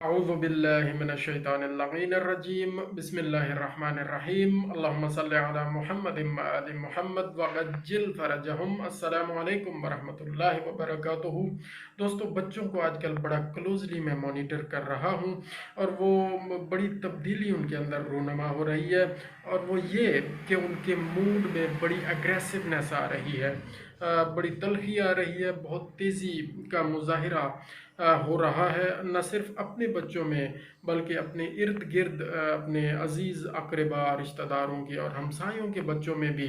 अऊज़ु बिल्लाहि मिनश्शैतानिर्रजीम बिस्मिल्लाहिर्रहमानिर्रहीम अल्लाहुम्मा सल्लि अला मुहम्मदिन व आलि मुहम्मद वअज्जिल फरजहुम। अस्सलामु अलैकुम वरहमतुल्लाहि व बरकातुहू। दोस्तों, बच्चों को आजकल बड़ा क्लोजली मैं मॉनिटर कर रहा हूँ और वो बड़ी तब्दीली उनके अंदर रूनुमा हो रही है, और वो ये कि उनके मूड में बड़ी अग्रेसिवनेस आ रही है, बड़ी तलखी आ रही है, बहुत तेज़ी का मुजाहिरा हो रहा है, न सिर्फ अपने बच्चों में बल्कि अपने इर्द गिर्द अपने अजीज़ अकरबा रिश्तेदारों के और हमसायों के बच्चों में भी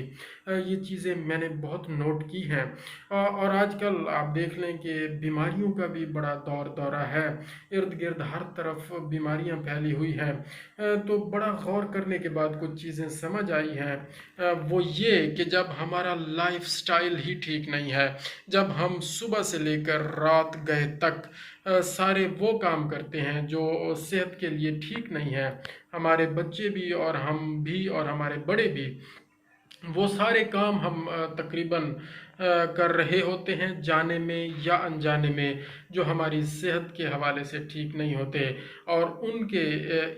ये चीज़ें मैंने बहुत नोट की हैं। और आजकल आप देख लें कि बीमारियों का भी बड़ा दौरा है, इर्द गिर्द हर तरफ बीमारियां फैली हुई हैं। तो बड़ा गौर करने के बाद कुछ चीज़ें समझ आई हैं, वो ये कि जब हमारा लाइफ स्टाइल ही ठीक नहीं है, जब हम सुबह से लेकर रात गए तक सारे वो काम करते हैं जो सेहत के लिए ठीक नहीं है, हमारे बच्चे भी और हम भी और हमारे बड़े भी, वो सारे काम हम तकरीबन कर रहे होते हैं, जाने में या अनजाने में, जो हमारी सेहत के हवाले से ठीक नहीं होते, और उनके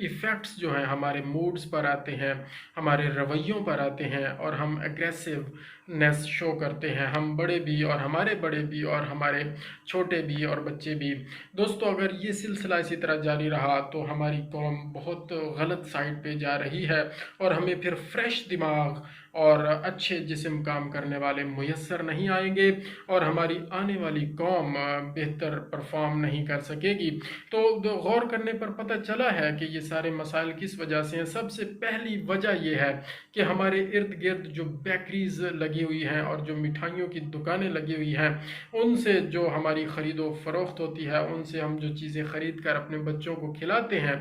इफ़ेक्ट्स जो हैं हमारे मूड्स पर आते हैं, हमारे रवैयों पर आते हैं, और हम एग्रेसिवनेस शो करते हैं, हम बड़े भी और हमारे बड़े भी और हमारे छोटे भी और बच्चे भी। दोस्तों, अगर ये सिलसिला इसी तरह जारी रहा तो हमारी कौम बहुत गलत साइड पे जा रही है, और हमें फिर फ्रेश दिमाग और अच्छे जिस्म काम करने वाले मुयस्सर नहीं आएंगे, और हमारी आने वाली कौम बेहतर परफॉर्म नहीं कर सकेगी। तो गौर करने पर पता चला है कि ये सारे मसाइल किस वजह से हैं। सबसे पहली वजह यह है कि हमारे इर्द गिर्द जो बेकरीज लगी हुई हैं और जो मिठाइयों की दुकानें लगी हुई हैं, उनसे जो हमारी ख़रीदो फरोख्त होती है, उनसे हम जो चीज़ें ख़रीद कर अपने बच्चों को खिलाते हैं,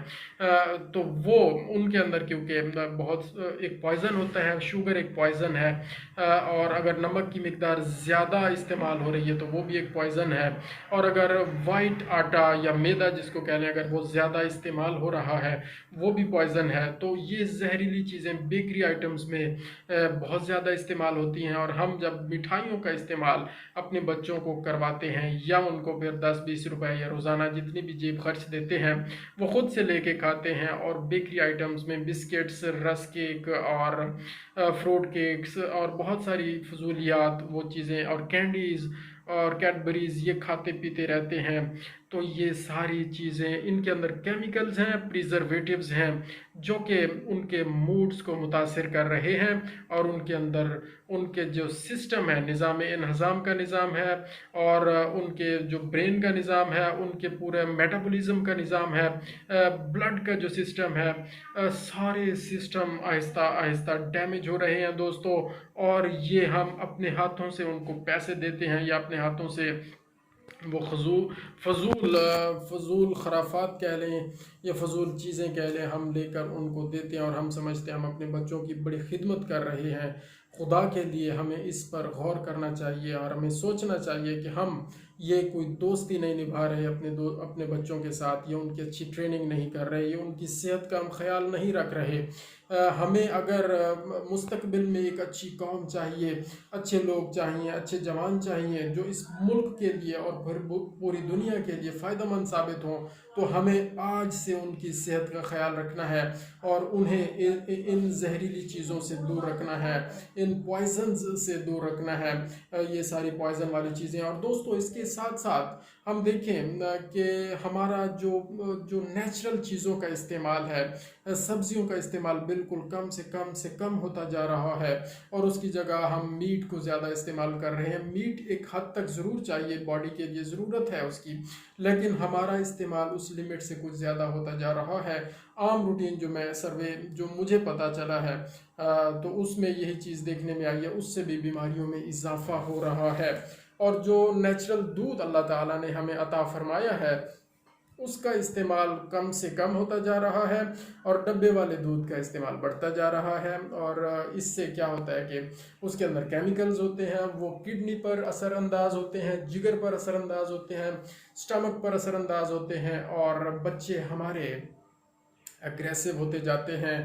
तो वो उनके अंदर क्योंकि बहुत एक पॉइज़न होता है, शुगर एक पॉइज़न है, और अगर नमक की मिकदार ज़्यादा इस्तेमाल हो रही है तो वो भी एक पॉइज़न है, और अगर वाइट आटा या मैदा जिसको कह लें अगर वो ज़्यादा इस्तेमाल हो रहा है वो भी पॉइज़न है। तो ये जहरीली चीज़ें बेकरी आइटम्स में बहुत ज़्यादा इस्तेमाल होती हैं, और हम जब मिठाइयों का इस्तेमाल अपने बच्चों को करवाते हैं या उनको फिर 10-20 रुपए या रोज़ाना जितनी भी जेब खर्च देते हैं वो ख़ुद से लेके खाते हैं, और बेकरी आइटम्स में बिस्किट्स, रस केक और फ्रूट केक्स और बहुत सारी फजूलियात वो चीज़ें और कैंडीज़ और कैडबरीज़ ये खाते पीते रहते हैं। तो ये सारी चीज़ें, इनके अंदर केमिकल्स हैं, प्रिजर्वेटिव्स हैं, जो कि उनके मूड्स को मुतासिर कर रहे हैं, और उनके अंदर उनके जो सिस्टम है, निज़ाम इन्हज़ाम का निज़ाम है, और उनके जो ब्रेन का निज़ाम है, उनके पूरे मेटाबॉलिज्म का निज़ाम है, ब्लड का जो सिस्टम है, सारे सिस्टम आहिस्ता आहिस्ता डैमेज हो रहे हैं दोस्तों। और ये हम अपने हाथों से उनको पैसे देते हैं या अपने हाथों से वो फजूल खराफात कह लें या फजूल चीज़ें कह लें, हम लेकर उनको देते हैं, और हम समझते हैं हम अपने बच्चों की बड़ी खिदमत कर रहे हैं। खुदा के लिए हमें इस पर गौर करना चाहिए, और हमें सोचना चाहिए कि हम ये कोई दोस्ती नहीं निभा रहे अपने बच्चों के साथ, या उनकी अच्छी ट्रेनिंग नहीं कर रहे, या उनकी सेहत का हम ख्याल नहीं रख रहे। हमें अगर मुस्तकबिल में एक अच्छी कौम चाहिए, अच्छे लोग चाहिए, अच्छे जवान चाहिए जो इस मुल्क के लिए और पूरी दुनिया के लिए फ़ायदेमंद साबित हों, तो हमें आज से उनकी सेहत का ख्याल रखना है, और उन्हें इन जहरीली चीज़ों से दूर रखना है, इन पॉइजन्स से दूर रखना है, ये सारी पॉइजन वाली चीज़ें। और दोस्तों, इसके साथ साथ हम देखें कि हमारा जो नेचुरल चीज़ों का इस्तेमाल है, सब्जियों का इस्तेमाल बिल्कुल कम से कम होता जा रहा है, और उसकी जगह हम मीट को ज़्यादा इस्तेमाल कर रहे हैं। मीट एक हद तक ज़रूर चाहिए, बॉडी के लिए ज़रूरत है उसकी, लेकिन हमारा इस्तेमाल उस लिमिट से कुछ ज़्यादा होता जा रहा है। आम रूटीन जो मुझे पता चला है, तो उसमें यही चीज़ देखने में आई है, उससे भी बीमारियों में इजाफा हो रहा है। और जो नेचुरल दूध अल्लाह ताला ने हमें अता फरमाया है, उसका इस्तेमाल कम से कम होता जा रहा है, और डब्बे वाले दूध का इस्तेमाल बढ़ता जा रहा है। और इससे क्या होता है कि उसके अंदर केमिकल्स होते हैं, वो किडनी पर असरअंदाज होते हैं, जिगर पर असरअंदाज होते हैं, स्टमक पर असरअंदाज होते हैं, और बच्चे हमारे एग्रेसिव होते जाते हैं।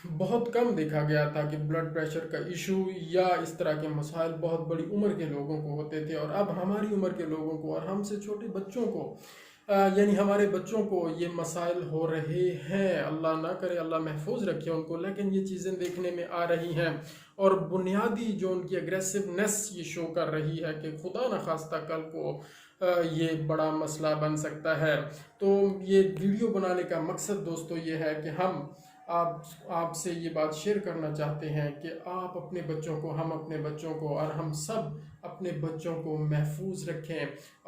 बहुत कम देखा गया था कि ब्लड प्रेशर का इशू या इस तरह के मसाइल बहुत बड़ी उम्र के लोगों को होते थे, और अब हमारी उम्र के लोगों को और हमसे छोटे बच्चों को یعنی ہمارے بچوں کو یہ مسائل ہو رہے ہیں، اللہ نہ کرے، اللہ محفوظ رکھے ان کو، لیکن یہ چیزیں دیکھنے میں آ رہی ہیں، اور بنیادی جو ان کی اگریسونیس یہ شو کر رہی ہے کہ خدا نخواستہ کل کو یہ بڑا مسئلہ بن سکتا ہے۔ تو یہ ویڈیو بنانے کا مقصد دوستو یہ ہے کہ ہم آپ سے یہ بات شیئر کرنا چاہتے ہیں کہ آپ اپنے بچوں کو، ہم اپنے بچوں کو، اور ہم سب اپنے بچوں کو محفوظ رکھیں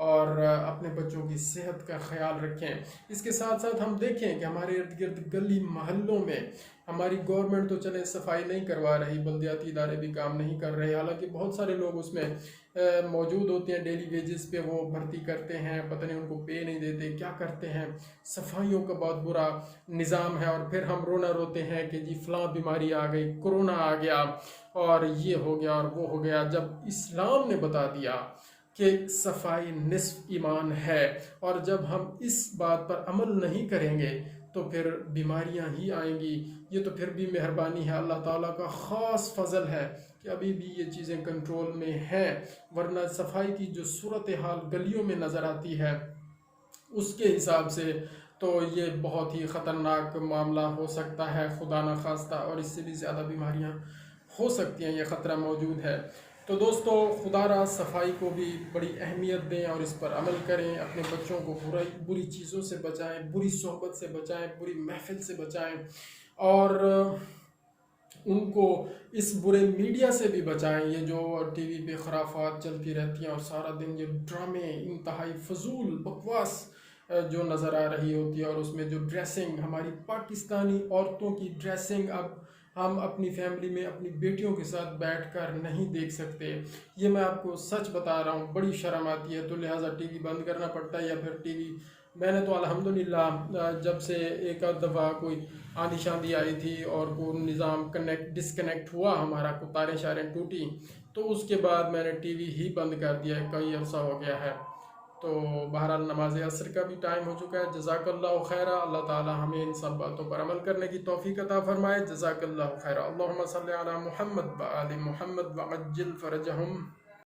اور اپنے بچوں کی صحت کا خیال رکھیں۔ اس کے ساتھ ساتھ ہم دیکھیں کہ ہمارے ارد گرد گلی محلوں میں ہماری گورنمنٹ تو چلے صفائی نہیں کروا رہی، بلدیاتی ادارے بھی کام نہیں کر رہے، حالانکہ بہت سارے لوگ اس میں موجود ہوتے ہیں، ڈیلی ویجز پہ وہ بھرتی کرتے ہیں، پتہ نہیں ان کو پے نہیں دیتے، کیا کرتے ہیں۔ صفائیوں کا بہت برا نظام ہے، اور پھر ہم رونا روتے ہیں کہ جی فلاں بیماری آ گئی، کرونا آ گیا، اور یہ ہو گیا اور وہ ہو گیا، جب اسلام نے بتا دیا کہ صفائی نصف ایمان ہے، اور جب ہم اس بات پر عمل نہیں کریں گے تو پھر بیماریاں ہی آئیں گی۔ یہ تو پھر بھی مہربانی ہے، اللہ تعالیٰ کا خاص فضل ہے کہ ابھی بھی یہ چیزیں کنٹرول میں ہیں، ورنہ صفائی کی جو صورتحال گلیوں میں نظر آتی ہے اس کے حساب سے تو یہ بہت ہی خطرناک معاملہ ہو سکتا ہے، خدا نخواستہ، اور اس سے بھی زیادہ بیماریاں ہو سکتی ہیں، یہ خطرہ موجود ہے۔ تو دوستو خدا را صفائی کو بھی بڑی اہمیت دیں اور اس پر عمل کریں، اپنے بچوں کو بری چیزوں سے بچائیں، بری صحبت سے بچائیں، بری محفل سے بچائیں، اور ان کو اس برے میڈیا سے بھی بچائیں، یہ جو ٹی وی پہ خرافات چلتی رہتی ہیں اور سارا دن یہ ڈرامے انتہائی فضول بکواس جو نظر آ رہی ہوتی ہے، اور اس میں جو ڈریسنگ، ہماری پاکستانی عورتوں کی ڈریسنگ اب ہم اپنی فیملی میں اپنی بیٹیوں کے ساتھ بیٹھ کر نہیں دیکھ سکتے۔ یہ میں آپ کو سچ بتا رہا ہوں، بڑی شرم آتی ہے، تو لہٰذا ٹی وی بند کرنا پڑتا ہے، یا پھر ٹی وی میں نے تو الحمدللہ جب سے ایک آدھ دفعہ کوئی آندھی شاندھی آئی تھی اور وہ نظام ڈسکنیکٹ ہوا، ہمارا کو تاریں شاریں ٹوٹی، تو اس کے بعد میں نے ٹی وی ہی بند کر دیا، کئی عرصہ ہو گیا ہے۔ تو بہرحال نماز عصر کا بھی ٹائم ہو چکا ہے۔ جزاک اللہ خیرہ، اللہ تعالی ہمیں ان سب باتوں پر عمل کرنے کی توفیق عطا فرمائے۔ جزاک اللہ خیرہ۔ اللہم صلی علی محمد و آل محمد وعجل فرجہم۔